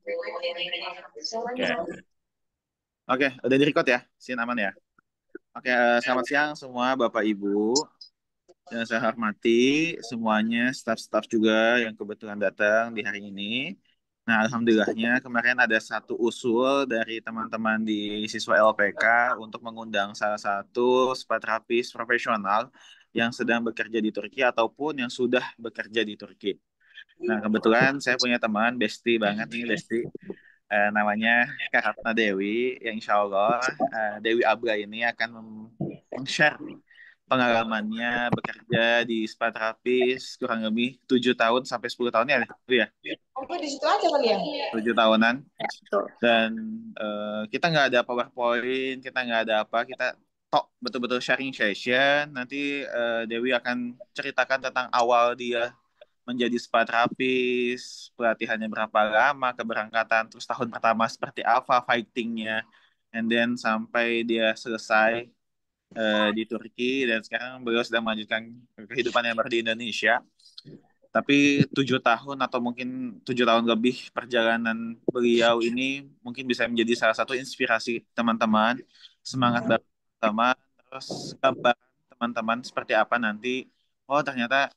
Oke, oke, udah di-record ya? Sin aman ya? Oke, selamat siang semua Bapak Ibu. Yang saya hormati semuanya, staf-staf juga yang kebetulan datang di hari ini. Nah, alhamdulillahnya kemarin ada satu usul dari teman-teman di siswa LPK untuk mengundang salah satu spa terapis profesional yang sedang bekerja di Turki ataupun yang sudah bekerja di Turki. Nah, kebetulan saya punya teman, bestie banget nih, bestie. Namanya Kak Ratna Dewi, yang insya Allah Dewi Abga ini akan share pengalamannya bekerja di spa terapis kurang lebih 7 tahun sampai 10 tahun ya, itu ya, Oke, di situ aja kali ya. 7 tahunan. Tuh. Dan kita nggak ada PowerPoint, kita nggak ada apa, kita tok betul-betul sharing session. Nanti Dewi akan ceritakan tentang awal dia menjadi spa terapis, pelatihannya berapa lama, keberangkatan, terus tahun pertama seperti apa fightingnya, and then sampai dia selesai di Turki dan sekarang beliau sedang melanjutkan kehidupan yang baru di Indonesia. Tapi 7 tahun atau mungkin 7 tahun lebih perjalanan beliau ini mungkin bisa menjadi salah satu inspirasi teman-teman, semangat baru teman, terus gambaran teman-teman seperti apa nanti. Oh, ternyata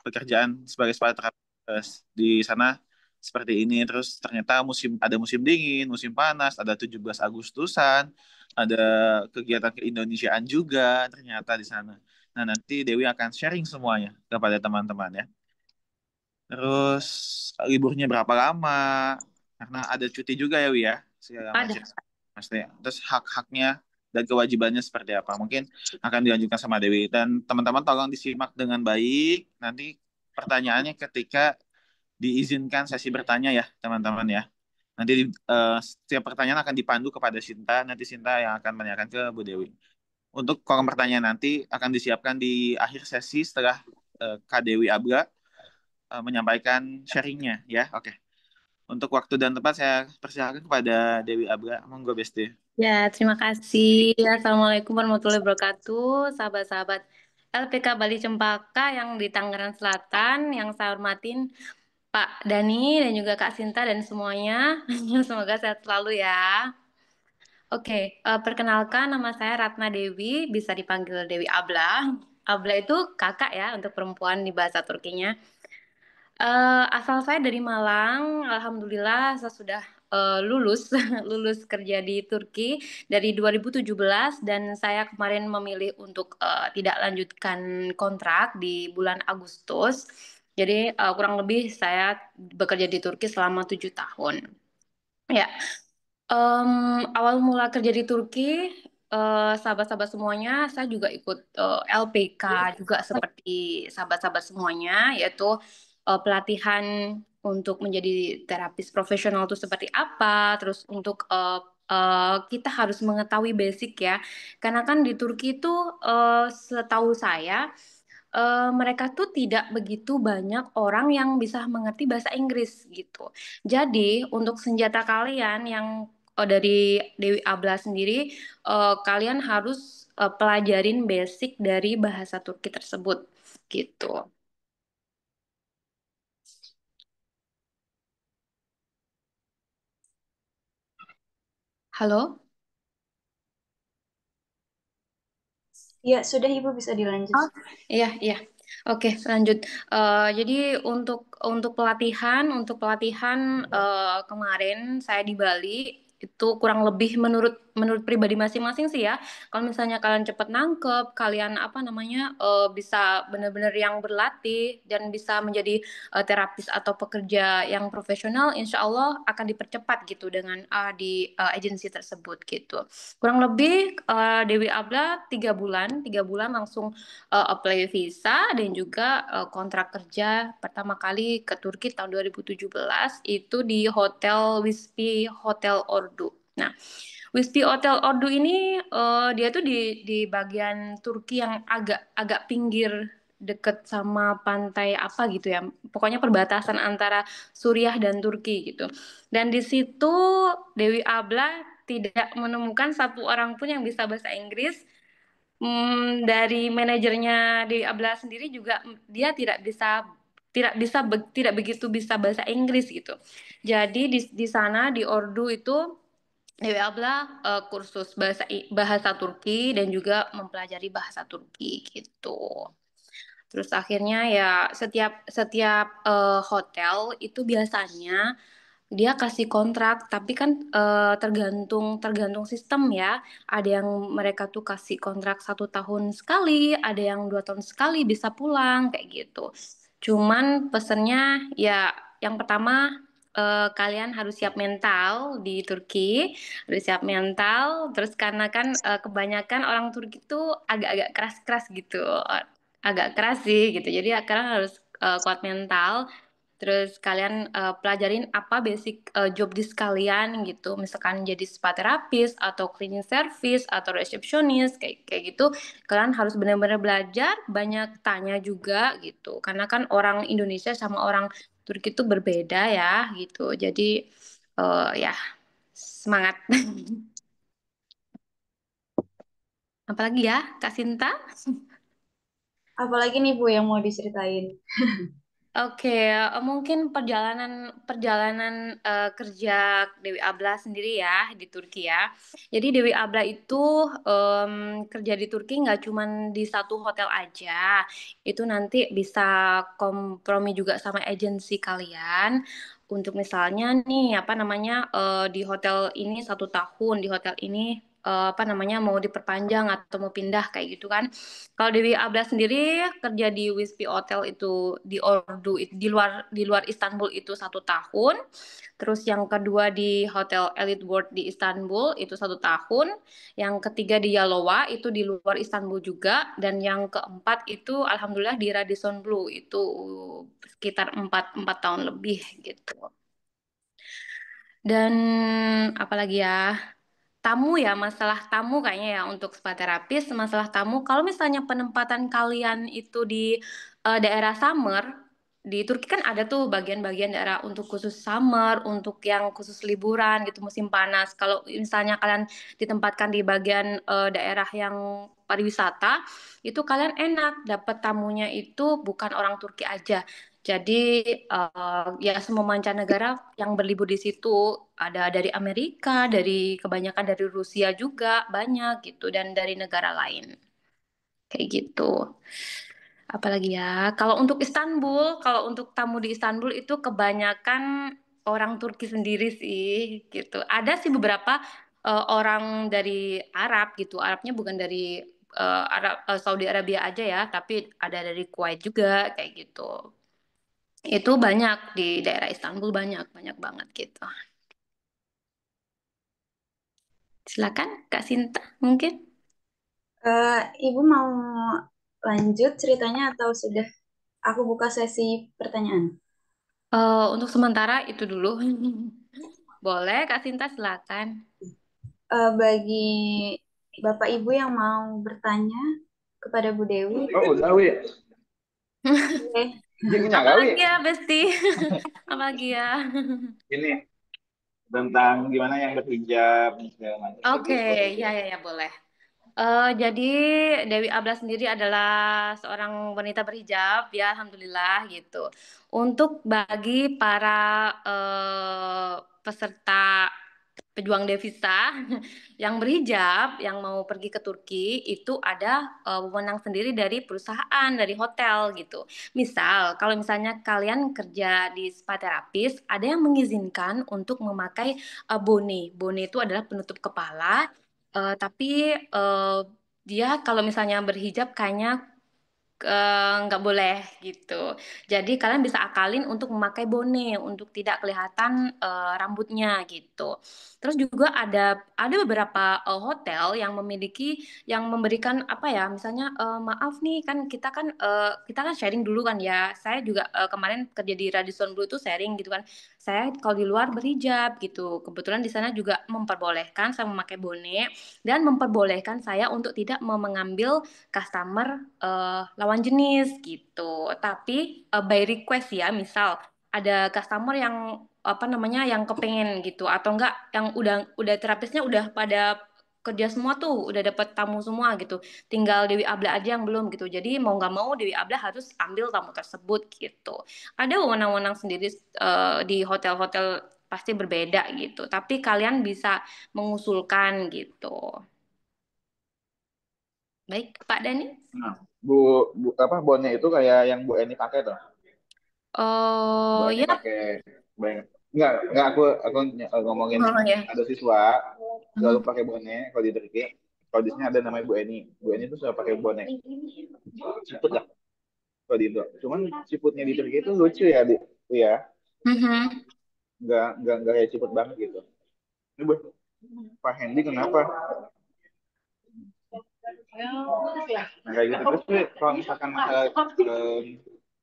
pekerjaan sebagai sepatu terapis di sana seperti ini. Terus ternyata ada musim dingin, musim panas, ada 17 Agustusan, ada kegiatan keindonesiaan juga ternyata di sana. Nah, nanti Dewi akan sharing semuanya kepada teman-teman ya. Terus liburnya berapa lama? Karena ada cuti juga ya, Wi ya, segala macam. Ada. Maksudnya, terus hak-haknya dan kewajibannya seperti apa? Mungkin akan dilanjutkan sama Dewi. Dan teman-teman tolong disimak dengan baik. Nanti pertanyaannya ketika diizinkan sesi bertanya ya, teman-teman ya. Nanti setiap pertanyaan akan dipandu kepada Sinta. Nanti Sinta yang akan menanyakan ke Bu Dewi. Untuk kolom pertanyaan nanti akan disiapkan di akhir sesi setelah Kak Dewi Abga menyampaikan sharingnya ya. Oke. Untuk waktu dan tempat saya persilakan kepada Dewi Abga. Monggo Besti. Ya, terima kasih. Assalamualaikum warahmatullahi wabarakatuh, sahabat-sahabat LPK Bali Cempaka yang di Tangerang Selatan, yang saya hormatin Pak Dani dan juga Kak Sinta dan semuanya. Semoga sehat selalu ya. Oke, perkenalkan nama saya Ratna Dewi, bisa dipanggil Dewi Abla. Abla itu kakak ya untuk perempuan di bahasa Turkinya. Asal saya dari Malang, alhamdulillah saya sudah lulus lulus kerja di Turki dari 2017 dan saya kemarin memilih untuk tidak lanjutkan kontrak di bulan Agustus. Jadi kurang lebih saya bekerja di Turki selama 7 tahun. Ya, awal mula kerja di Turki, sahabat-sahabat semuanya, saya juga ikut LPK juga seperti sahabat-sahabat semuanya, yaitu pelatihan untuk menjadi terapis profesional itu seperti apa, terus untuk kita harus mengetahui basic ya, karena kan di Turki itu setahu saya mereka tuh tidak begitu banyak orang yang bisa mengerti bahasa Inggris gitu. Jadi untuk senjata kalian yang dari Dewi Abla sendiri, kalian harus pelajarin basic dari bahasa Turki tersebut gitu. Halo? Ya, sudah Ibu bisa dilanjut. Oh, iya, iya. Oke, lanjut. Jadi untuk pelatihan kemarin saya di Bali itu kurang lebih menurut menurut pribadi masing-masing sih ya. Kalau misalnya kalian cepet nangkep, kalian apa namanya bisa benar-benar yang berlatih dan bisa menjadi terapis atau pekerja yang profesional, insya Allah akan dipercepat gitu dengan di agensi tersebut gitu. Kurang lebih Dewi Abla 3 bulan langsung apply visa dan juga kontrak kerja pertama kali ke Turki tahun 2017 itu di Hotel Wispi Hotel Ordu. Nah, Wispi Hotel Ordu ini dia tuh di bagian Turki yang agak agak pinggir deket sama pantai apa gitu ya. Pokoknya perbatasan antara Suriah dan Turki gitu. Dan di situ Dewi Abla tidak menemukan satu orang pun yang bisa bahasa Inggris. Dari manajernya di Abla sendiri juga dia tidak bisa tidak begitu bisa bahasa Inggris gitu. Jadi di sana di Ordu itu Dewi Abla kursus bahasa Turki dan juga mempelajari bahasa Turki gitu. Terus akhirnya ya setiap setiap hotel itu biasanya dia kasih kontrak, tapi kan tergantung tergantung sistem ya. Ada yang mereka tuh kasih kontrak 1 tahun sekali, ada yang 2 tahun sekali bisa pulang kayak gitu. Cuman pesennya ya yang pertama kalian harus siap mental di Turki, harus siap mental. Terus karena kan kebanyakan orang Turki tuh agak-agak keras-keras gitu, agak keras sih gitu. Jadi ya kalian harus kuat mental. Terus kalian pelajarin apa basic job desk kalian gitu. Misalkan jadi spa terapis atau cleaning service atau resepsionis kayak kayak gitu. Kalian harus benar-benar belajar, banyak tanya juga gitu. Karena kan orang Indonesia sama orang Turki itu berbeda ya gitu. Jadi ya semangat. Apalagi ya, Kak Sinta? Apalagi nih Bu yang mau diceritain? Oke, mungkin perjalanan perjalanan kerja Dewi Abla sendiri ya di Turki ya. Jadi Dewi Abla itu kerja di Turki nggak cuman di satu hotel aja. Itu nanti bisa kompromi juga sama agensi kalian. Untuk misalnya nih apa namanya di hotel ini 1 tahun, di hotel ini apa namanya mau diperpanjang atau mau pindah kayak gitu kan. Kalau Dewi Abla sendiri kerja di Wispi Hotel itu di Ordu di luar Istanbul itu 1 tahun. Terus yang kedua di Hotel Elite World di Istanbul itu 1 tahun. Yang ketiga di Yalova itu di luar Istanbul juga. Dan yang keempat itu Alhamdulillah di Radisson Blu itu sekitar 4 tahun lebih gitu. Dan apalagi ya? Tamu ya, masalah tamu kayaknya ya untuk spa terapis, masalah tamu. Kalau misalnya penempatan kalian itu di daerah summer, di Turki kan ada tuh bagian-bagian daerah untuk khusus summer, untuk yang khusus liburan gitu musim panas. Kalau misalnya kalian ditempatkan di bagian daerah yang pariwisata, itu kalian enak dapat tamunya itu bukan orang Turki aja. Jadi ya semua mancanegara yang berlibur di situ ada dari Amerika, dari kebanyakan dari Rusia juga banyak gitu dan dari negara lain kayak gitu. Apalagi ya, kalau untuk Istanbul, kalau untuk tamu di Istanbul itu kebanyakan orang Turki sendiri sih gitu. Ada sih beberapa orang dari Arab gitu. Arabnya bukan dari Saudi Arabia aja ya, tapi ada dari Kuwait juga kayak gitu. Itu banyak di daerah Istanbul banyak, banyak banget gitu. Silakan Kak Sinta mungkin. Ibu mau lanjut ceritanya atau sudah aku buka sesi pertanyaan? Untuk sementara itu dulu. Boleh Kak Sinta silakan. Bagi Bapak Ibu yang mau bertanya kepada Bu Dewi, Oh, udah, Wi. boleh. Dia punya nggak, Wi? Apalagi ya Besti? Apalagi ya? Ini tentang gimana yang berhijab dan segala macam kayak Oke, gitu. ya ya ya boleh. Jadi Dewi Abla sendiri adalah seorang wanita berhijab, ya alhamdulillah gitu. Untuk bagi para peserta pejuang devisa yang berhijab, yang mau pergi ke Turki, itu ada wewenang sendiri dari perusahaan, dari hotel gitu. Misal, kalau misalnya kalian kerja di spa terapis, ada yang mengizinkan untuk memakai bone. Bone itu adalah penutup kepala. Tapi dia kalau misalnya berhijab kayaknya nggak boleh gitu. Jadi kalian bisa akalin untuk memakai bone untuk tidak kelihatan rambutnya gitu. Terus juga ada beberapa hotel yang memiliki yang memberikan apa ya, misalnya maaf nih kan kita kan sharing dulu kan ya. Saya juga kemarin kerja di Radisson Blu itu sharing gitu kan. Saya kalau di luar berhijab gitu. Kebetulan di sana juga memperbolehkan saya memakai bone dan memperbolehkan saya untuk tidak mengambil customer lawan jenis gitu. Tapi by request ya, misal ada customer yang apa namanya yang kepengen gitu atau enggak yang udah terapisnya udah pada kerja semua tuh, udah dapat tamu semua gitu. Tinggal Dewi Abla aja yang belum gitu. Jadi mau nggak mau Dewi Abla harus ambil tamu tersebut gitu. Ada wewenang-wewenang sendiri di hotel-hotel pasti berbeda gitu. Tapi kalian bisa mengusulkan gitu. Baik, Pak Dani. Nah, Bu, apa bonnya itu kayak yang Bu Eni pakai tuh. Bu Oh Eni ya, pakai banyak. Enggak aku ngomongin oh ya. ada siswa selalu Hmm. pakai bonnya kalau di Turki. Kalau di sini ada namanya Bu Eni. Bu Eni itu selalu pakai bonek. Siput lah kalau di Indo. Cuman siputnya di Turki itu lucu ya, di, ya. Mhm. Nggak kayak siput banget gitu. Ini Bu, Pak Hendy kenapa? Nah, kayak gitu terus tuh kalau misalkan masalah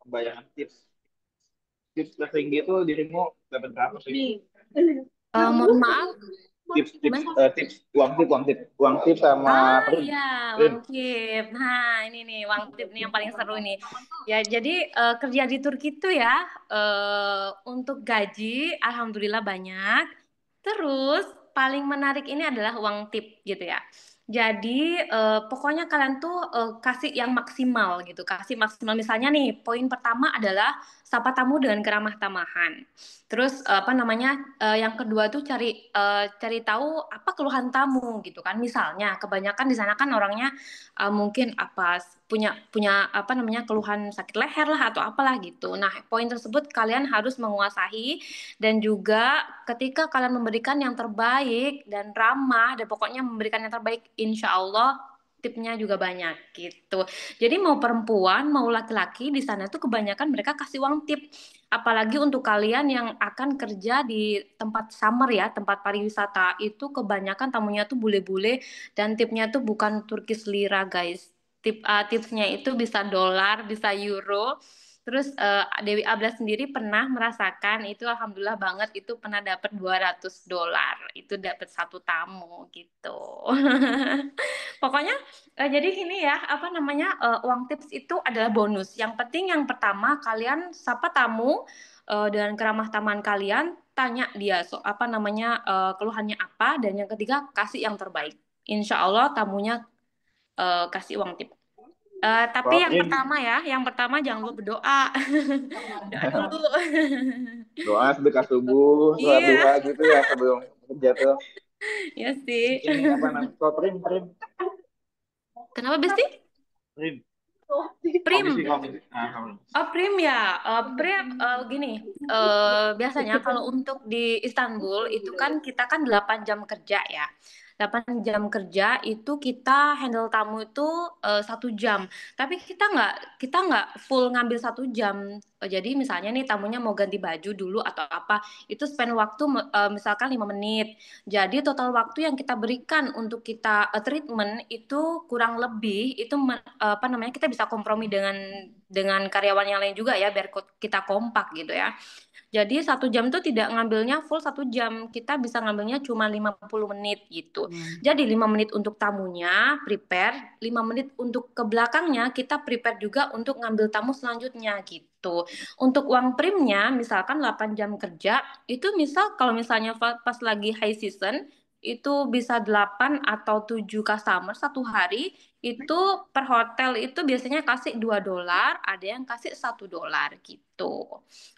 pembayaran tips tips tertinggi itu dirimu dapat berapa sih? Mohon maaf, Tips gimana? uang tip sama Ah prim iya, prim Wang Tip. Nah, ini nih Wang Tip nih yang paling seru nih. Ya, jadi kerja di Turki itu ya untuk gaji alhamdulillah banyak. Terus paling menarik ini adalah uang tip gitu ya. Jadi pokoknya kalian tuh kasih yang maksimal gitu, kasih maksimal. Misalnya nih, poin pertama adalah sapa tamu dengan keramah tamahan. Terus apa namanya? Yang kedua tuh cari tahu apa keluhan tamu gitu kan. Misalnya kebanyakan di sana kan orangnya mungkin apa punya punya apa namanya keluhan sakit leher lah atau apalah gitu. Nah, poin tersebut kalian harus menguasai dan juga ketika kalian memberikan yang terbaik dan ramah dan pokoknya memberikan yang terbaik, insya Allah tipnya juga banyak gitu. Jadi mau perempuan mau laki-laki di sana tuh kebanyakan mereka kasih uang tip. Apalagi untuk kalian yang akan kerja di tempat summer ya, tempat pariwisata itu kebanyakan tamunya tuh bule-bule dan tipnya tuh bukan Turkish lira guys. Tipsnya itu bisa dolar, bisa euro. Terus Dewi Abla sendiri pernah merasakan itu alhamdulillah banget itu pernah dapat $200. Itu dapat satu tamu gitu. Pokoknya jadi gini ya, apa namanya uang tips itu adalah bonus. Yang penting yang pertama kalian sapa tamu dengan keramah tamahan kalian, tanya dia apa namanya keluhannya apa dan yang ketiga kasih yang terbaik. Insya Allah tamunya kasih uang tip. Tapi kalau yang prim pertama ya, yang pertama jangan lupa berdoa. Doa dulu. doa sedekah subuh sholat Iya, duha gitu ya sebelum kerja tuh ya sih. ini apa namanya kalau prim prim Kenapa Besti? prim Prim. komisi nah kamu Oh, Prim ya. Prim gini, biasanya kalau untuk di Istanbul itu kan kita kan 8 jam kerja ya. 8 jam kerja itu kita handle tamu itu 1 jam. Tapi kita nggak full ngambil 1 jam. Jadi misalnya nih tamunya mau ganti baju dulu atau apa, itu spend waktu misalkan 5 menit. Jadi total waktu yang kita berikan untuk kita treatment itu kurang lebih itu apa namanya kita bisa kompromi dengan karyawan yang lain juga ya biar kita kompak gitu ya. Jadi 1 jam tuh tidak ngambilnya full 1 jam, kita bisa ngambilnya cuma 50 menit gitu. Jadi 5 menit untuk tamunya, prepare, 5 menit untuk ke belakangnya kita prepare juga untuk ngambil tamu selanjutnya gitu. Untuk uang primnya misalkan 8 jam kerja, itu misal kalau misalnya pas lagi high season, itu bisa 8 atau 7 customer satu hari, itu per hotel itu biasanya kasih $2, ada yang kasih $1 gitu.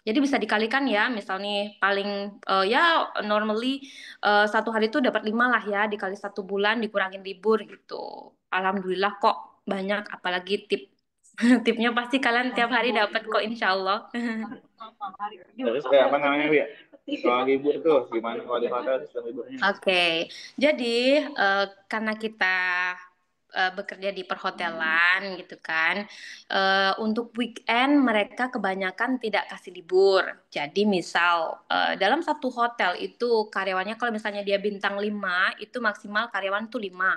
Jadi bisa dikalikan ya, misal nih paling ya normally satu hari itu dapat 5 lah ya, dikali 1 bulan dikurangin libur gitu. Alhamdulillah kok banyak, apalagi tip. Tipnya pasti kalian tiap hari dapat kok insya Allah. terus kayak apa namanya ya kalau libur tuh gimana kalau di hotel sistem liburnya Oke, jadi karena kita bekerja di perhotelan gitu kan, untuk weekend mereka kebanyakan tidak kasih libur. Jadi misal dalam satu hotel itu karyawannya kalau misalnya dia bintang 5 itu maksimal karyawan tuh 5.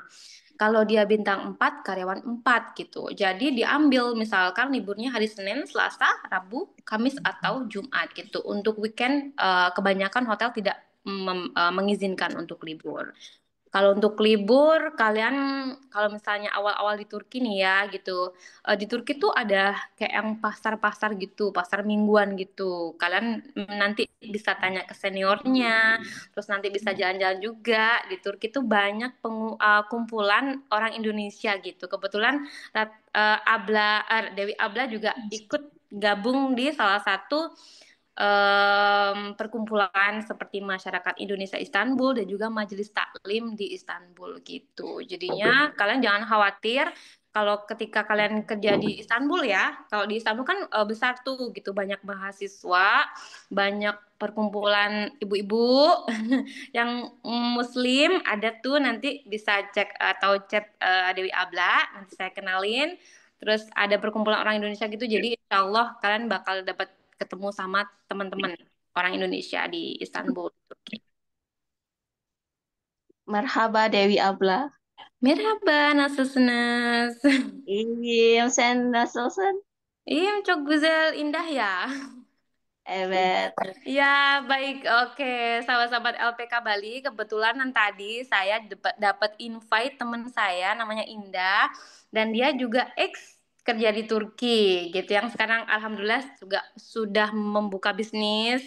Kalau dia bintang 4 karyawan 4 gitu. Jadi diambil misalkan liburnya hari Senin, Selasa, Rabu, Kamis atau Jumat gitu. Untuk weekend kebanyakan hotel tidak mengizinkan untuk libur. Kalau untuk libur, kalian kalau misalnya awal-awal di Turki nih ya gitu, di Turki tuh ada kayak yang pasar-pasar gitu, pasar mingguan gitu. Kalian nanti bisa tanya ke seniornya, terus nanti bisa jalan-jalan juga. Di Turki tuh banyak kumpulan orang Indonesia gitu. Kebetulan Dewi Abla juga ikut gabung di salah satu perkumpulan seperti Masyarakat Indonesia Istanbul dan juga Majelis Taklim di Istanbul gitu. Jadinya kalian jangan khawatir kalau ketika kalian kerja di Istanbul ya. Kalau di Istanbul kan besar tuh gitu, banyak mahasiswa, banyak perkumpulan ibu-ibu yang muslim ada tuh, nanti bisa cek atau chat Dewi Abla, nanti saya kenalin. Terus ada perkumpulan orang Indonesia gitu, jadi insya Allah kalian bakal dapat ketemu sama teman-teman orang Indonesia di Istanbul, Turki. Merhaba Dewi abla. Merhaba, nasılsınız? İyiyim, sen nasılsın? İyiyim, çok güzel, indah ya. Evet. Ya, baik. Oke, sahabat-sahabat LPK Bali, kebetulan tadi saya dapat invite teman saya namanya Indah, dan dia juga ex kerja di Turki gitu, yang sekarang alhamdulillah juga sudah membuka bisnis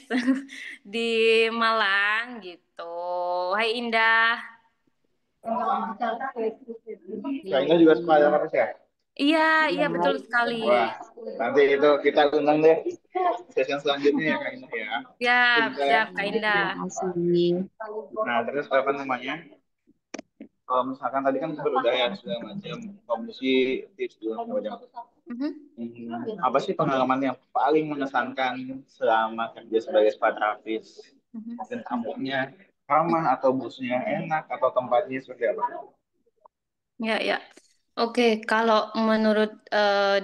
di Malang gitu. Hai Indah. Kak Ina juga suka ada apa sih ya? Iya, iya betul sekali. Wah, nanti itu kita undang deh sesi selanjutnya ya Kak Ina ya. Siap, Kita, siap Kak Indah. Terima kasih. nah terus apa namanya? Kalau misalkan tadi kan udah ya segala macam komisi tips juga segala macam. Mhm. Apa sih pengalaman yang paling mengesankan selama kerja sebagai spa terapis? Mhm. Dan tamunya ramah atau busnya enak atau tempatnya seperti apa? Ya, ya. Oke, kalau menurut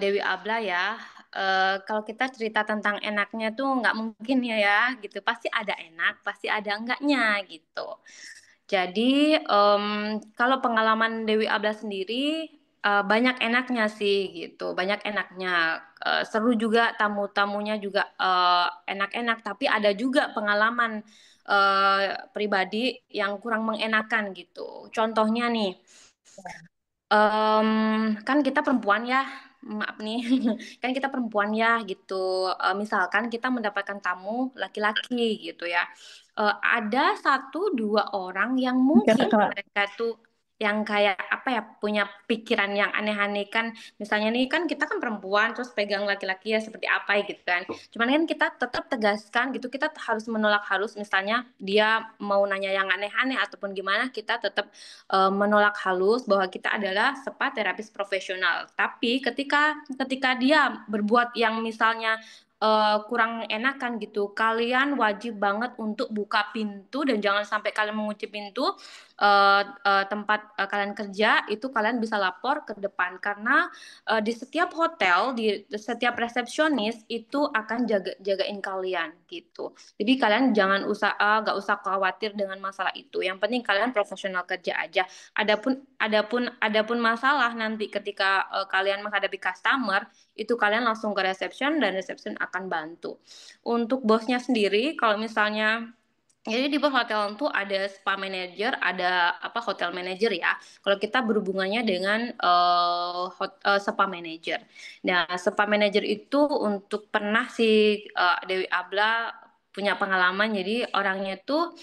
Dewi Abla ya, kalau kita cerita tentang enaknya tuh nggak mungkin ya, gitu. Pasti ada enak, pasti ada enggaknya gitu. Jadi kalau pengalaman Dewi Abla sendiri banyak enaknya sih gitu, banyak enaknya. Seru juga, tamu-tamunya juga enak-enak. Tapi ada juga pengalaman pribadi yang kurang mengenakan gitu. Contohnya nih. Kan kita perempuan ya, maaf nih, kan kita perempuan ya gitu. Misalkan kita mendapatkan tamu laki-laki gitu ya. Ada satu dua orang yang mungkin mereka tuh yang kayak apa ya, punya pikiran yang aneh-aneh kan. Misalnya nih kan kita kan perempuan terus pegang laki-laki ya seperti apa ya gitu kan. Cuman kan kita tetap tegaskan gitu, kita harus menolak halus, misalnya dia mau nanya yang aneh-aneh ataupun gimana, kita tetap menolak halus bahwa kita adalah spa terapis profesional. Tapi ketika dia berbuat yang misalnya kurang enakan gitu, kalian wajib banget untuk buka pintu, dan jangan sampai kalian mengunci pintu tempat kalian kerja itu. Kalian bisa lapor ke depan, karena di setiap hotel, di setiap resepsionis itu akan jagain kalian gitu. Jadi kalian nggak usah khawatir dengan masalah itu. Yang penting kalian profesional kerja aja. Adapun masalah nanti ketika kalian menghadapi customer, itu kalian langsung ke reception dan reception akan bantu. Untuk bosnya sendiri, kalau misalnya jadi di bos hotel itu ada spa manager, ada apa, hotel manager ya. Kalau kita berhubungannya dengan spa manager. Nah, spa manager itu untuk pernah si Dewi Abla punya pengalaman. Jadi orangnya tuh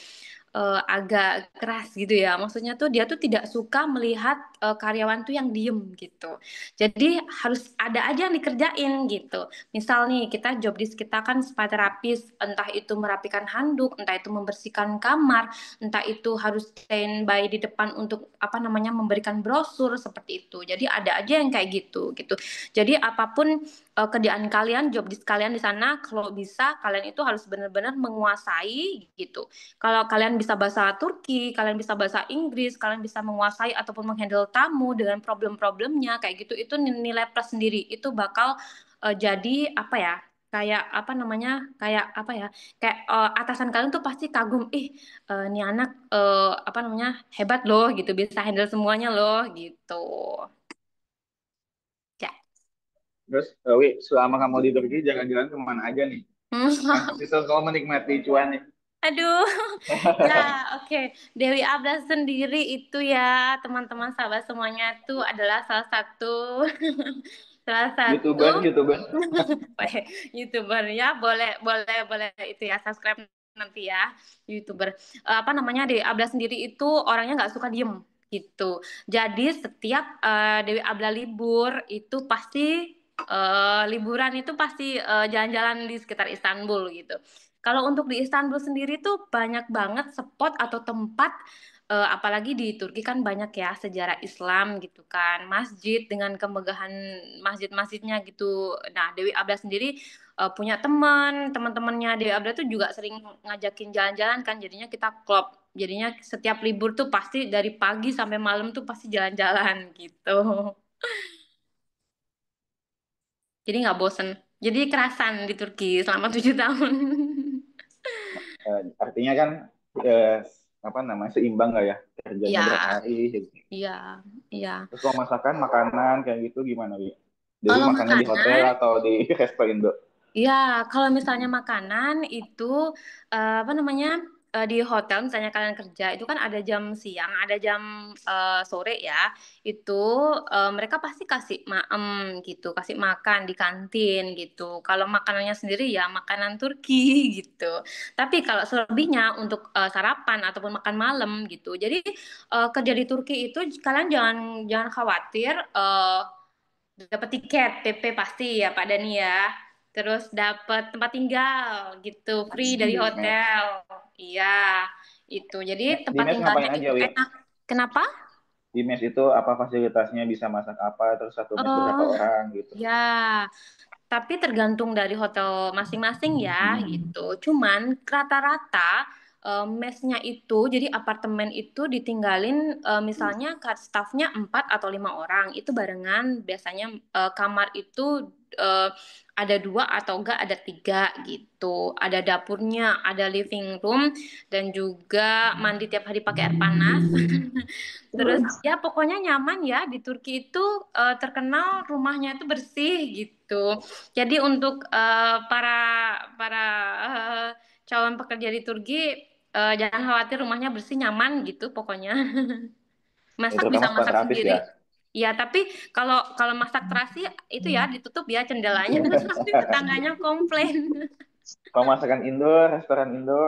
agak keras gitu ya. Maksudnya tuh dia tuh tidak suka melihat karyawan tuh yang diem gitu. Jadi harus ada aja yang dikerjain gitu. Misal nih kita job desk kita kan spa terapis, entah itu merapikan handuk, entah itu membersihkan kamar, entah itu harus standby di depan untuk apa namanya, memberikan brosur seperti itu. Jadi ada aja yang kayak gitu gitu. Jadi apapun kerjaan kalian, job desk kalian di sana, kalau bisa kalian itu harus benar-benar menguasai gitu. Kalau kalian bisa bahasa Turki, kalian bisa bahasa Inggris, kalian bisa menguasai ataupun menghandle tamu dengan problem-problemnya kayak gitu, itu nilai plus sendiri. Itu bakal jadi apa ya? Kayak apa namanya? Kayak apa ya? Kayak atasan kalian tuh pasti kagum, ih nih anak apa namanya? Hebat loh gitu, bisa handle semuanya loh gitu. Ya. Terus, Wi, selama kamu di Turki jalan-jalan kemana aja nih? Kan pasti kamu menikmati cuan nih. Aduh, ya oke. Dewi Abla sendiri itu ya teman-teman sahabat semuanya itu adalah salah satu salah YouTuber, satu YouTuber. YouTuber ya. Boleh boleh boleh itu ya subscribe nanti ya YouTuber. Apa namanya Dewi Abla sendiri itu orangnya nggak suka diem gitu. Jadi setiap Dewi Abla libur itu pasti liburan itu pasti jalan-jalan di sekitar Istanbul gitu. Kalau untuk di Istanbul sendiri tuh banyak banget spot atau tempat, apalagi di Turki kan banyak ya sejarah Islam gitu kan, masjid dengan kemegahan masjid-masjidnya gitu. Nah, Dewi Abla sendiri punya teman-temannya Dewi Abla tuh juga sering ngajakin jalan-jalan kan, jadinya kita klop. Jadinya setiap libur tuh pasti dari pagi sampai malam tuh pasti jalan-jalan gitu. Jadi nggak bosen. Jadi kerasan di Turki selama 7 tahun. Artinya kan eh, apa namanya seimbang nggak ya kerjanya berapa Iya, hari gitu. iya, iya. Terus kalau masakan makanan kayak gitu gimana Wi? Dewi Kalau makannya di hotel makanan, atau di resto Indo? ya kalau misalnya makanan itu apa namanya di hotel misalnya kalian kerja itu kan ada jam siang, ada jam sore ya. Itu mereka pasti kasih maem gitu, kasih makan di kantin gitu. Kalau makanannya sendiri ya makanan Turki gitu. Tapi kalau selebihnya untuk sarapan ataupun makan malam gitu. Jadi kerja di Turki itu kalian jangan jangan khawatir dapat tiket PP pasti ya Pak Dani ya. Terus dapat tempat tinggal gitu, free dari Di mes. hotel. Iya, itu. Jadi Di tempat mes tinggalnya ngapain aja itu Wi? enak. Kenapa? Di mes itu apa fasilitasnya, bisa masak apa, terus satu mes berapa Oh, orang gitu. ya. Tapi tergantung dari hotel masing-masing ya gitu. Cuman rata-rata mesnya itu, jadi apartemen itu ditinggalin misalnya staffnya 4 atau 5 orang itu barengan. Biasanya kamar itu ada 2 atau enggak ada 3 gitu. Ada dapurnya, ada living room dan juga mandi tiap hari pakai air panas. Terus ya pokoknya nyaman ya di Turki itu terkenal rumahnya itu bersih gitu. Jadi untuk para para eh, calon pekerja di Turki jangan khawatir rumahnya bersih nyaman gitu pokoknya. Ya, Masak bisa terutama spa masak terapis ya. sendiri. Ya, tapi kalau kalau masak terasi itu ya ditutup ya jendelanya nanti tetangganya komplain. Kalau masakan Indo, restoran Indo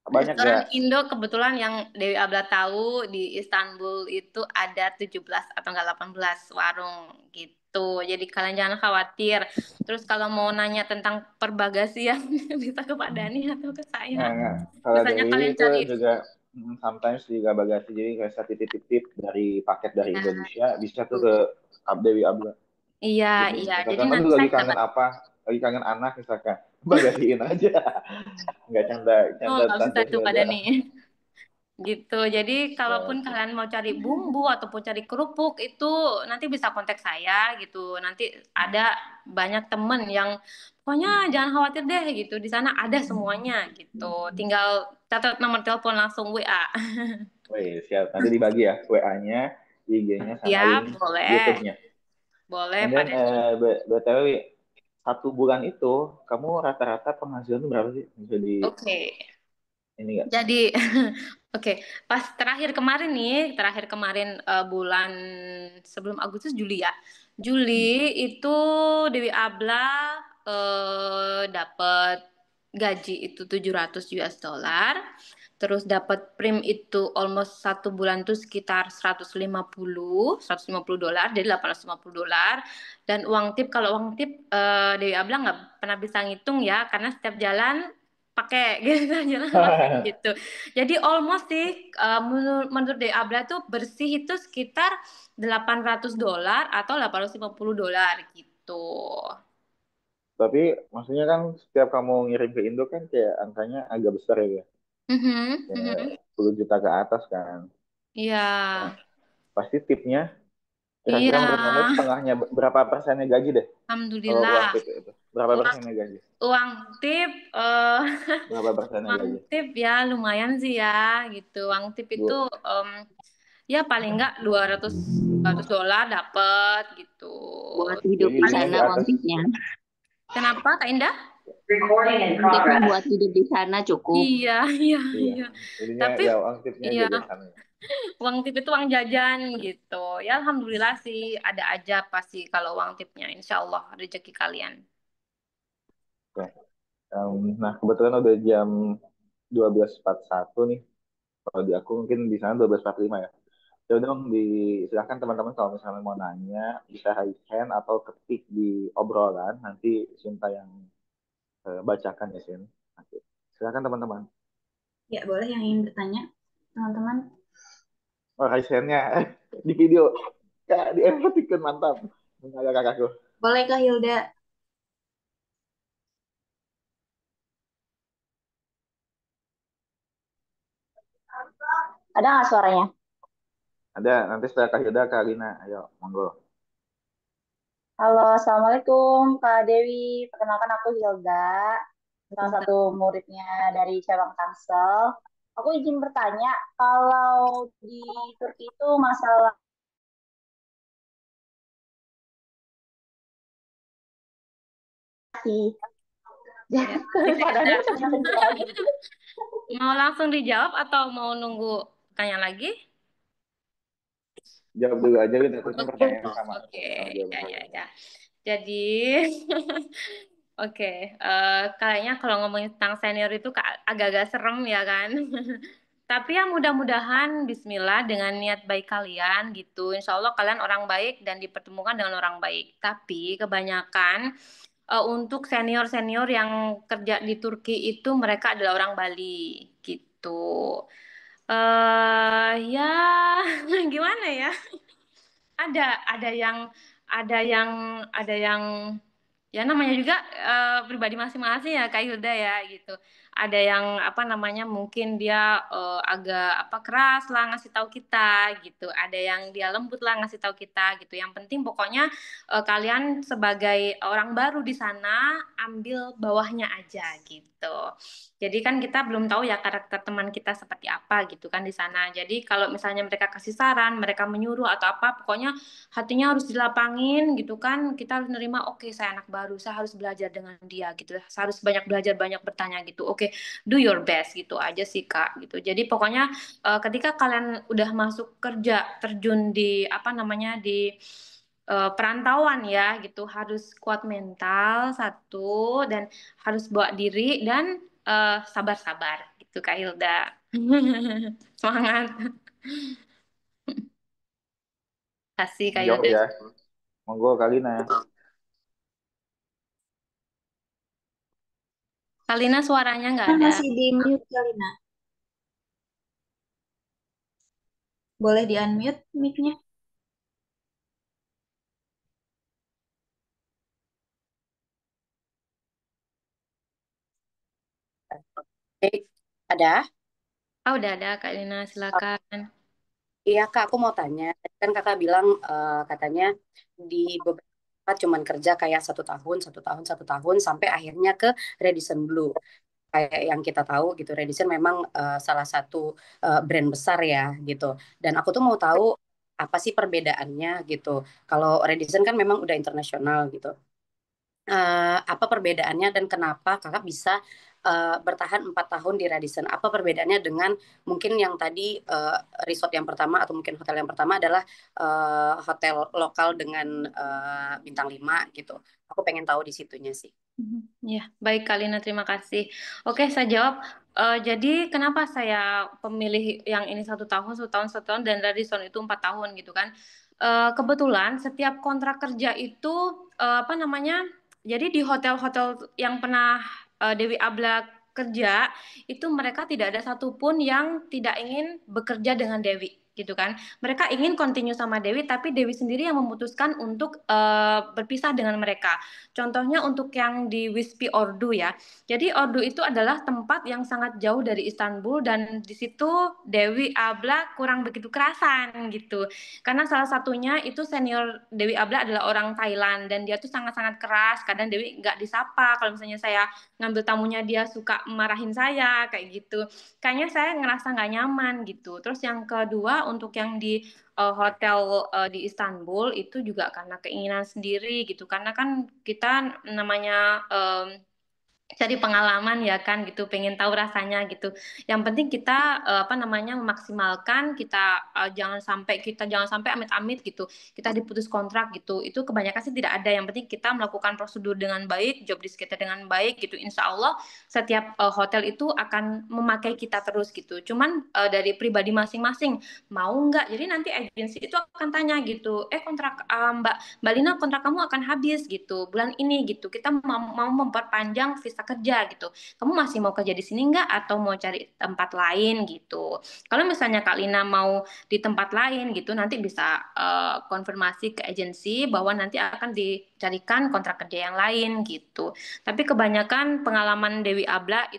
banyak Restoran gak? Indo kebetulan yang Dewi Abla tahu di Istanbul itu ada 17 atau enggak 18 warung gitu. Jadi kalian jangan khawatir. Terus kalau mau nanya tentang perbagasian bisa ke Pak Dani atau ke Nggak, saya. nggak. Kalau Misalnya Dewi kalian itu cari juga sometimes juga bagasi, jadi kayak saya titip-titip dari paket dari ya Indonesia bisa tuh ke tuh. Dewi Abla Iya, gitu. iya. Jadi Misalkan nanti aduh lagi saya bisa kangen bantu. apa, lagi kangen anak misalkan, bagasiin aja. Nggak canda, Oh, canda nggak bisa santai tuh Pak saja. Dani. Gitu. Jadi kalaupun kalian mau cari bumbu ataupun cari kerupuk itu nanti bisa kontak saya gitu. Nanti ada banyak temen yang pokoknya jangan khawatir deh gitu. Di sana ada semuanya gitu. Tinggal catat nomor telepon langsung WA. Wih, siap. Nanti dibagi ya WA-nya, IG-nya sama Siap, link boleh. YouTube-nya. Boleh And Pak then Dani. BTW 1 bulan itu kamu rata-rata penghasilan berapa sih? Bisa di Oke. ini nggak? Jadi, oke, pas terakhir kemarin nih, terakhir kemarin bulan sebelum Agustus Juli ya. Juli itu Dewi Abla dapat gaji itu 700 US dollar. Terus dapat prim itu almost 1 bulan tuh sekitar 150 $150, jadi $850. Dan uang tip, kalau uang tip Dewi Abla nggak pernah bisa ngitung ya, karena setiap jalan pakai gitu jalan pakai gitu. Jadi almost sih menurut De Abla tuh bersih itu sekitar $800 atau $850 gitu. Tapi maksudnya kan setiap kamu ngirim ke Indo kan kayak angkanya agak besar ya, Mhm, kayak mhm. 10 juta ke atas kan. Iya. Nah, pasti tipnya kira-kira Iya, menurut kamu setengahnya berapa persennya gaji deh? Kalau uang alhamdulillah. tip itu berapa Uang persennya gaji? uang tip Berapa persennya uang gaji? tip ya lumayan sih ya gitu. Uang tip itu Dua. ya paling enggak 200 $200 dapat gitu. Buat hidup Jadi di intinya sana di uang atas tipnya. Kenapa Kak Indah? Untuk membuat hidup di sana cukup. Iya, iya, Iya. iya. Jadinya Tapi ya uang tipnya iya, jajan. uang tip itu uang jajan gitu. Ya alhamdulillah sih ada aja pasti kalau uang tipnya. Insya Allah rezeki kalian. Oke. Nah, kebetulan udah jam 12.41 nih. Kalau di aku mungkin di sana 12.45 ya. Coba dong silakan teman-teman kalau misalnya mau nanya bisa raise hand atau ketik di obrolan nanti Sinta yang bacakan ya Sin. Oke. Silakan teman-teman. Ya, boleh yang ingin bertanya, teman-teman. Oh, raise hand-nya di video. Kak, di kan mantap. Ada kakakku. Boleh Kak Hilda? Ada nggak suaranya? Ada, nanti setelah Kak Hilda, Kak Lina. Ayo, monggo. Halo, Assalamualaikum Kak Dewi. Perkenalkan aku Hilda, salah Bentar. satu muridnya dari cabang Tangsel. Aku izin bertanya, kalau di Turki itu masalah sih, Ya, daripada Kak dia Hilda. tanya lagi. Mau langsung dijawab atau mau nunggu tanya lagi? Jawab dulu aja, Lin. Takutnya pertanyaan sama. Oke, Sama ya, jawaban. ya, ya. Jadi, oke, kayaknya kalau ngomongin tentang senior itu agak-agak serem ya kan. Tapi ya mudah-mudahan Bismillah dengan niat baik kalian gitu. Insya Allah kalian orang baik dan dipertemukan dengan orang baik. Tapi kebanyakan untuk senior-senior yang kerja di Turki itu mereka adalah orang Bali gitu. Ya gimana ya? Ada yang ada yang ada yang ya namanya juga pribadi masing-masing ya Kak Hilda ya gitu. Ada yang apa namanya mungkin dia agak apa keras lah ngasih tahu kita gitu. Ada yang dia lembut lah ngasih tahu kita gitu. Yang penting pokoknya kalian sebagai orang baru di sana ambil bawahnya aja gitu. Jadi kan kita belum tahu ya karakter teman kita seperti apa gitu kan di sana. Jadi kalau misalnya mereka kasih saran, mereka menyuruh atau apa, pokoknya hatinya harus dilapangin gitu kan. Kita harus nerima, oke saya anak baru, saya harus belajar dengan dia gitu. Saya harus banyak belajar, banyak bertanya gitu. Oke, do your best gitu aja sih Kak gitu. Jadi pokoknya ketika kalian udah masuk kerja, terjun di apa namanya di perantauan ya gitu, harus kuat mental satu dan harus bawa diri dan sabar-sabar gitu Kak Hilda. Semangat. Kasih Kak Menjawab Hilda. ya. Monggo, Kak Lina. Kalina suaranya nggak Kan ada. masih di mute kali, Nak. Boleh di unmute mic-nya? Eh, ada? Udah ada Kak Lina, silakan. Iya Kak, aku mau tanya. Kan Kakak bilang katanya di beberapa tempat cuman kerja kayak 1 tahun, 1 tahun, 1 tahun sampai akhirnya ke Radisson Blu. Kayak yang kita tahu gitu, Radisson memang salah satu brand besar ya gitu. Dan aku tuh mau tahu apa sih perbedaannya gitu. Kalau Radisson kan memang udah internasional gitu. Apa perbedaannya dan kenapa kakak bisa bertahan 4 tahun di Radisson? Apa perbedaannya dengan mungkin yang tadi resort yang pertama atau mungkin hotel yang pertama adalah hotel lokal dengan bintang 5 gitu. Aku pengen tahu di situnya sih. Ya, baik Kak Lina, terima kasih. Oke, saya jawab. Jadi kenapa saya pemilih yang ini 1 tahun, 1 tahun, 1 tahun, dan Radisson itu 4 tahun gitu kan? Kebetulan setiap kontrak kerja itu apa namanya? Jadi di hotel-hotel yang pernah Dewi Abla kerja itu mereka tidak ada satupun yang tidak ingin bekerja dengan Dewi gitu kan. Mereka ingin continue sama Dewi, tapi Dewi sendiri yang memutuskan untuk berpisah dengan mereka. Contohnya untuk yang di Wispi Ordu ya. Jadi Ordu itu adalah tempat yang sangat jauh dari Istanbul dan di situ Dewi Abla kurang begitu kerasan gitu. Karena salah satunya itu senior Dewi Abla adalah orang Thailand dan dia tuh sangat-sangat keras. Kadang Dewi nggak disapa. Kalau misalnya saya ngambil tamunya dia suka marahin saya kayak gitu. Kayaknya saya ngerasa nggak nyaman gitu. Terus yang kedua untuk yang di hotel di Istanbul itu juga karena keinginan sendiri gitu karena kan kita namanya cari pengalaman ya kan gitu, pengen tahu rasanya gitu. Yang penting kita apa namanya memaksimalkan, jangan sampai amit-amit gitu. Kita diputus kontrak gitu. Itu kebanyakan sih tidak ada. Yang penting kita melakukan prosedur dengan baik, job desk kita dengan baik gitu. Insya Allah setiap hotel itu akan memakai kita terus gitu. Cuman dari pribadi masing-masing mau nggak? Jadi nanti agensi itu akan tanya gitu. Kontrak Mbak Lina, kontrak kamu akan habis gitu bulan ini gitu. Kita mau memperpanjang visa kerja gitu. Kamu masih mau kerja di sini nggak atau mau cari tempat lain gitu. Kalau misalnya Kak Lina mau di tempat lain gitu, nanti bisa konfirmasi ke agensi bahwa nanti akan dicarikan kontrak kerja yang lain gitu. Tapi kebanyakan pengalaman Dewi Abla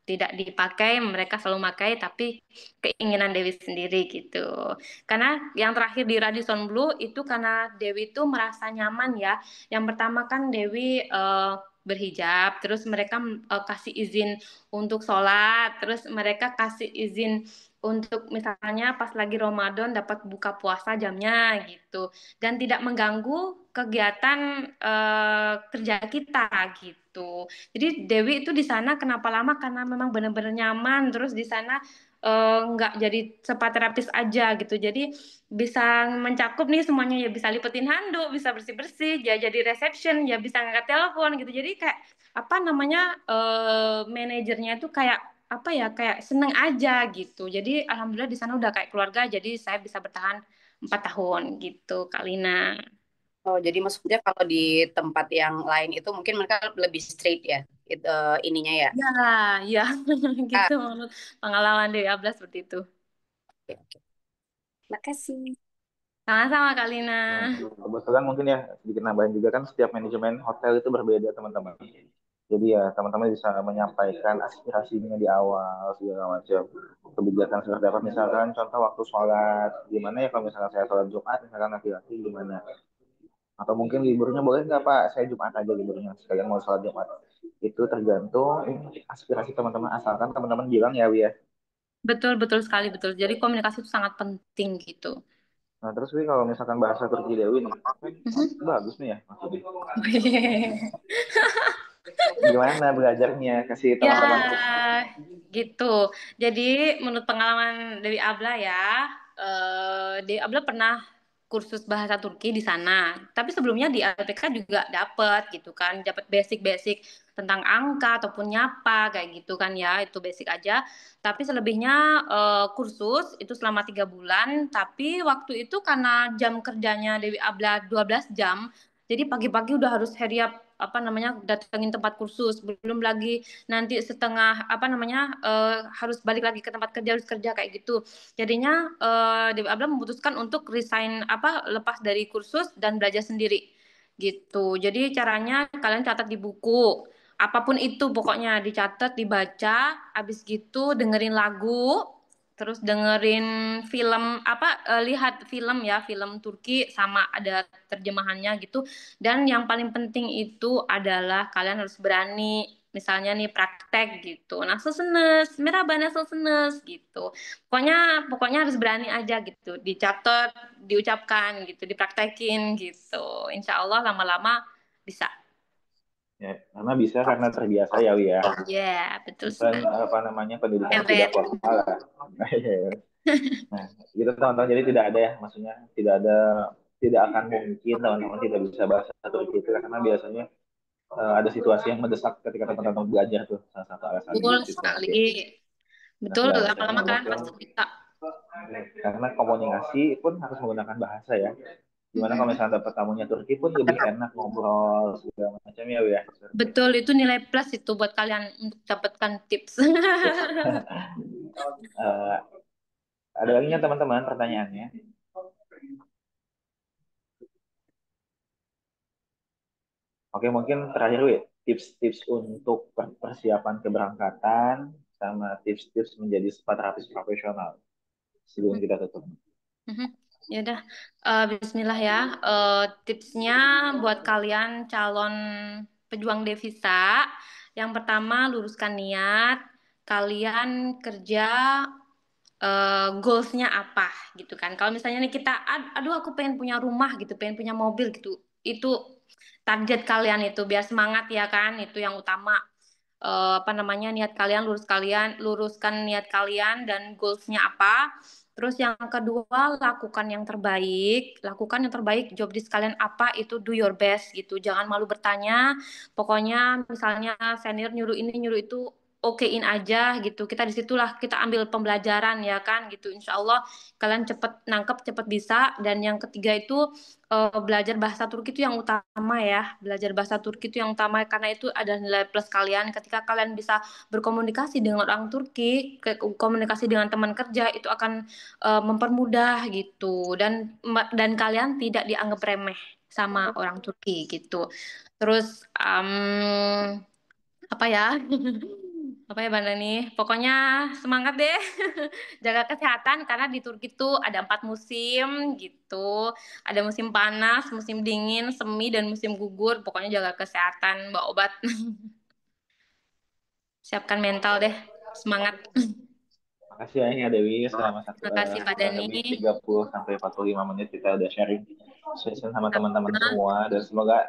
tidak dipakai, mereka selalu pakai, tapi keinginan Dewi sendiri gitu. Karena yang terakhir di Radisson Blu itu karena Dewi itu merasa nyaman ya. Yang pertama kan Dewi berhijab, terus mereka kasih izin untuk sholat, terus mereka kasih izin untuk misalnya pas lagi Ramadan dapat buka puasa jamnya gitu, dan tidak mengganggu kegiatan kerja kita gitu. Jadi Dewi itu di sana kenapa lama karena memang benar-benar nyaman, terus di sana nggak jadi spa terapis aja gitu. Jadi bisa mencakup nih semuanya, ya bisa lipetin handuk, bisa bersih-bersih, ya jadi reception, ya bisa ngangkat telepon gitu. Jadi kayak apa namanya manajernya itu kayak apa ya kayak seneng aja gitu. Jadi alhamdulillah di sana udah kayak keluarga. Jadi saya bisa bertahan 4 tahun gitu, Kak Lina. Oh, jadi maksudnya kalau di tempat yang lain itu mungkin mereka lebih straight ya, ininya ya. Ya, ya Ah, gitu menurut pengalaman Dewi Abla seperti itu. oke, oke. Makasih. Sama-sama Kak Lina. Nah, kebetulan mungkin ya sedikit nambahin juga kan setiap manajemen hotel itu berbeda teman-teman. Jadi ya teman-teman bisa menyampaikan aspirasinya di awal segala macam kebijakan seperti apa misalkan contoh waktu sholat gimana ya kalau misalkan saya sholat Jumat misalkan laki-laki gimana atau mungkin liburnya boleh nggak Pak saya Jumat aja liburnya sekalian mau sholat Jumat itu tergantung aspirasi teman-teman asalkan teman-teman bilang ya Wi ya. Betul, betul sekali, betul. Jadi komunikasi itu sangat penting gitu. Nah terus Wi kalau misalkan bahasa Turki Dewi nih kan Mhm. bagus nih ya maksudnya gimana belajarnya kasih Ya, teman-teman. gitu. Jadi menurut pengalaman Dewi Abla ya, Dewi Abla pernah kursus bahasa Turki di sana. Tapi sebelumnya di LPK juga dapat gitu kan, dapat basic-basic tentang angka ataupun nyapa kayak gitu kan ya, itu basic aja. Tapi selebihnya kursus itu selama 3 bulan. Tapi waktu itu karena jam kerjanya Dewi Abla 12 jam, jadi pagi-pagi udah harus hurry up apa namanya datengin tempat kursus, belum lagi nanti setengah apa namanya harus balik lagi ke tempat kerja, harus kerja kayak gitu. Jadinya Dewi Abla memutuskan untuk resign apa lepas dari kursus dan belajar sendiri gitu. Jadi caranya kalian catat di buku, apapun itu pokoknya dicatat, dibaca, habis gitu dengerin lagu, terus dengerin film apa lihat film ya, film Turki sama ada terjemahannya gitu. Dan yang paling penting itu adalah kalian harus berani, misalnya nih praktek gitu. Nasılsınız? Merhaba, nasılsınız? Gitu. Pokoknya pokoknya harus berani aja gitu. Dicatat, diucapkan gitu, dipraktekin gitu. Insya Allah lama-lama bisa. Ya, karena bisa karena terbiasa ya Wi ya. Ya, betul Bukan sekali. apa namanya pendidikan tidak Keren. formal lah. Nah, gitu teman-teman. Jadi tidak ada ya, maksudnya tidak akan mungkin teman-teman tidak bisa bahasa Turki itu karena biasanya ada situasi yang mendesak ketika teman-teman belajar tuh salah satu alasannya Betul di situ. sekali. Oke. Nah, Betul, segala lama-lama macamnya kalian mungkin pasti bisa. karena komunikasi pun harus menggunakan bahasa ya. Gimana kalau Mm-mm. misalnya dapat tamunya Turki pun lebih enak ngobrol segala macam ya, Wi ya. Betul, itu nilai plus itu buat kalian untuk dapatkan tips. Eh, ada lagi nggak teman-teman pertanyaannya? Oke, mungkin terakhir Wi, tips-tips untuk persiapan keberangkatan sama tips-tips menjadi spa terapis profesional sebelum kita tutup. Mhm. Ya udah, Bismillah ya. Tipsnya buat kalian calon pejuang devisa, yang pertama luruskan niat. Kalian kerja goalsnya apa gitu kan? Kalau misalnya nih kita, aduh aku pengen punya rumah gitu, pengen punya mobil gitu. itu target kalian itu biar semangat ya kan, itu yang utama. Apa namanya, niat kalian, luruskan niat kalian dan goalsnya apa. Terus yang kedua, lakukan yang terbaik, job desk kalian apa, itu do your best gitu, jangan malu bertanya. Pokoknya misalnya senior nyuruh ini nyuruh itu, okein aja gitu, kita disitulah kita ambil pembelajaran ya kan gitu. Insya Allah kalian cepet nangkep, cepet bisa. Dan yang ketiga itu belajar bahasa Turki itu yang utama ya. Belajar bahasa Turki itu yang utama karena itu ada nilai plus kalian. Ketika kalian bisa berkomunikasi dengan orang Turki, komunikasi dengan teman kerja itu akan mempermudah gitu. Dan kalian tidak dianggap remeh sama orang Turki gitu. Terus apa ya? Apa ya Banda nih? Pokoknya semangat deh. Jaga kesehatan karena di Turki tuh ada 4 musim gitu. Ada musim panas, musim dingin, semi, dan musim gugur. Pokoknya jaga kesehatan, bawa obat. Siapkan mental deh. Semangat. Makasih banyak ya Dewi, selama Terima kasih Pak kurang Dani. lebih 30 sampai 45 menit kita udah sharing session sama teman-teman semua, dan semoga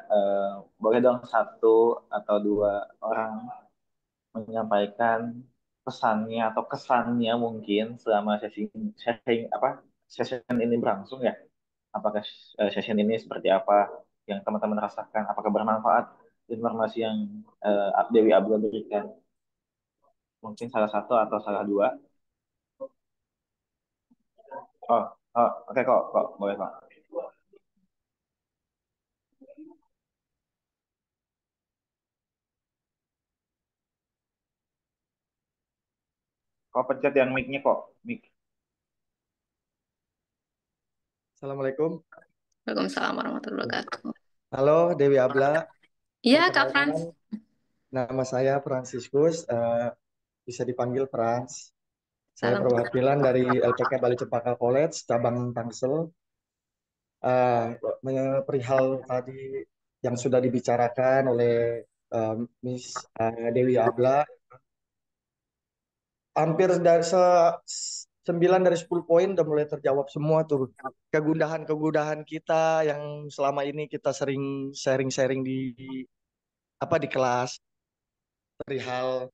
boleh dong satu atau dua orang menyampaikan pesannya atau kesannya mungkin selama sesi sharing apa session ini berlangsung ya. Apakah session ini seperti apa yang teman-teman rasakan? Apakah bermanfaat informasi yang Dewi Abdul berikan? Mungkin salah satu atau salah dua. Oh, oh oke kok boleh kok. Kok pencet yang mic-nya kok. Mic. Assalamualaikum. Waalaikumsalam warahmatullahi wabarakatuh. Halo Dewi Abla. Iya Kak Frans. Perkenalkan, nama saya Fransiskus, bisa dipanggil Frans. Saya Salam. perwakilan dari LPK Bali Cempaka College, cabang Tangsel. Perihal tadi yang sudah dibicarakan oleh Miss Dewi Abla, hampir dari 9 dari 10 poin udah mulai terjawab semua tuh. Kegundahan-kegundahan kita yang selama ini kita sering sharing-sharing di kelas, perihal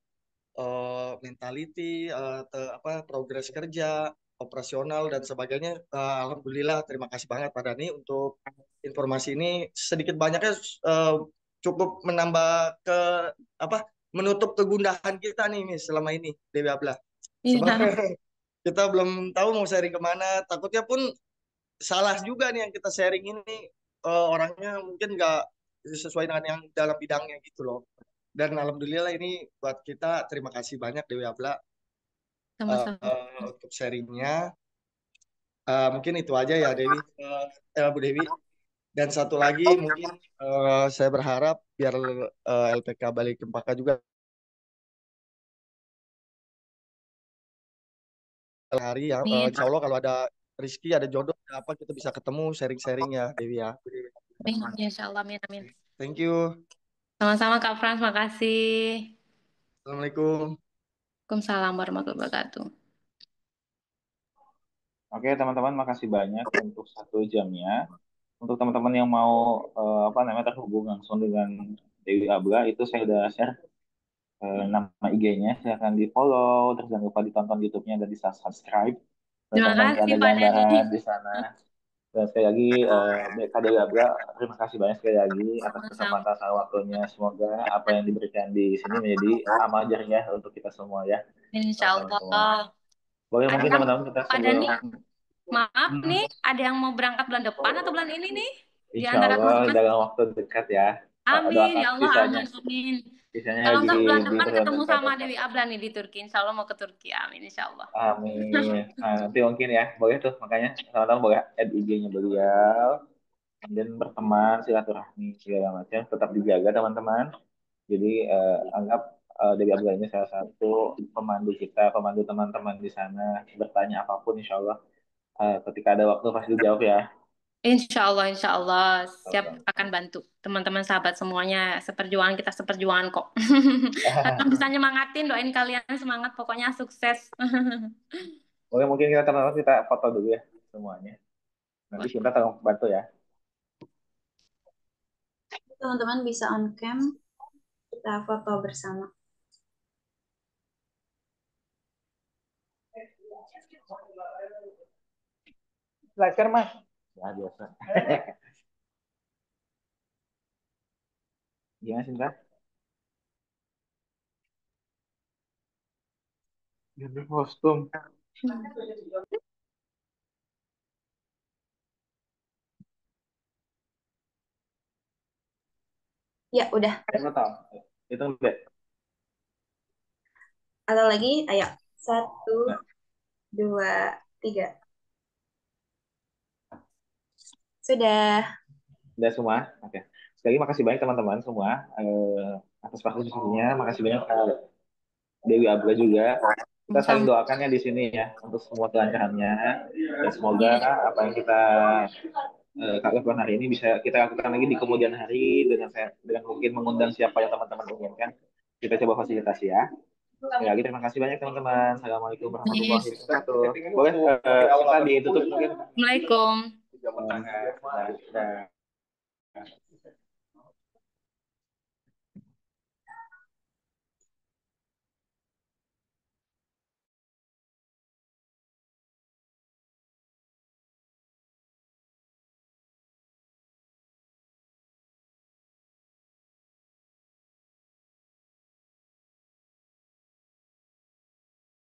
mentality, progres kerja, operasional dan sebagainya. Alhamdulillah, terima kasih banget Pak Dani untuk informasi ini. Sedikit banyaknya cukup menambah ke apa menutup kegundahan kita nih Miss, selama ini Dewi Abla. Sebab Iya. kita belum tahu mau sharing kemana. Takutnya pun salah juga nih yang kita sharing ini, orangnya mungkin nggak sesuai dengan yang dalam bidangnya gitu loh. Dan alhamdulillah ini buat kita, terima kasih banyak Dewi Abla Sama-sama. untuk sharingnya. Mungkin itu aja ya Dewi, Bu Dewi. Dan satu lagi mungkin saya berharap biar LPK Bali Cempaka juga hari ya, Amin. insya Allah kalau ada rezeki, ada jodoh, ada apa kita bisa ketemu sharing-sharing ya Dewi ya. Amin. Insya Allah. Amin. Amin. Thank you. Sama-sama Kak Frans. Makasih. Assalamualaikum. Waalaikumsalam warahmatullahi wabarakatuh. Oke teman-teman, makasih banyak untuk 1 jamnya. Untuk teman-teman yang mau apa namanya terhubung langsung dengan Dewi Abla, itu saya udah share nama IG-nya, silahkan di follow, terus jangan lupa ditonton YouTube-nya dan di subscribe. Terima Teman-teman kasih ada Pak Dani. gambaran di sana. Dan sekali lagi, Kak Dewi Abla, terima kasih banyak sekali lagi atas Sama-sama. kesempatan sama waktunya. Semoga apa yang diberikan di sini menjadi amal jariah untuk kita semua ya, Insya teman-teman semua. Allah. Boleh Ada mungkin yang, teman-teman kita Pak Dani, sebelum maaf nih, ada yang mau berangkat bulan depan atau bulan ini nih? Di Insya antara Allah teman-teman. dalam waktu dekat ya. Amin, Doakan ya Allah, sisanya, amin, amin. sisanya Kalau nggak bulan depan ketemu diberuntukkan. sama Dewi Abla nih di Turki. Insya Allah mau ke Turki, amin, insya Allah. Amin. Nah, nanti mungkin ya, boleh tuh makanya teman-teman boleh add IG-nya beliau, dan berteman, silaturahmi segala macam, tetap dijaga teman-teman. Jadi anggap Dewi Abdullah ini salah satu pemandu kita, pemandu teman-teman di sana. Bertanya apapun, insya Allah ketika ada waktu pasti dijawab ya. Insya Allah, siap akan bantu teman-teman sahabat semuanya. Seperjuangan kita seperjuangan kok. Tetap bisa nyemangatin, doain kalian semangat, pokoknya sukses. Boleh mungkin kita teman-teman kita foto dulu ya semuanya. Nanti Boleh. kita tolong bantu ya. Teman-teman bisa on cam, kita foto bersama. Belajar mas. Ya biasa. Gimana Sinta? Ganti kostum. Ya, udah. Kamu tahu? Itu udah. Atau lagi, ayo. 1, Nah, 2, 3. Sudah. udah semua. Oke. Sekali lagi makasih banyak teman-teman semua atas partisipasinya. Makasih banyak Dewi Abla juga. Kita saling Sama. doakannya di sini ya untuk semua kelancarannya dan semoga apa yang kita lakukan hari ini bisa kita lakukan lagi di kemudian hari dengan mungkin mengundang siapa yang teman-teman inginkan. Kita coba fasilitasi ya. Sekali lagi terima kasih banyak teman-teman. Assalamualaikum warahmatullahi Yes. wabarakatuh. Boleh kita ditutup mungkin. Assalamualaikum. Nah, nah.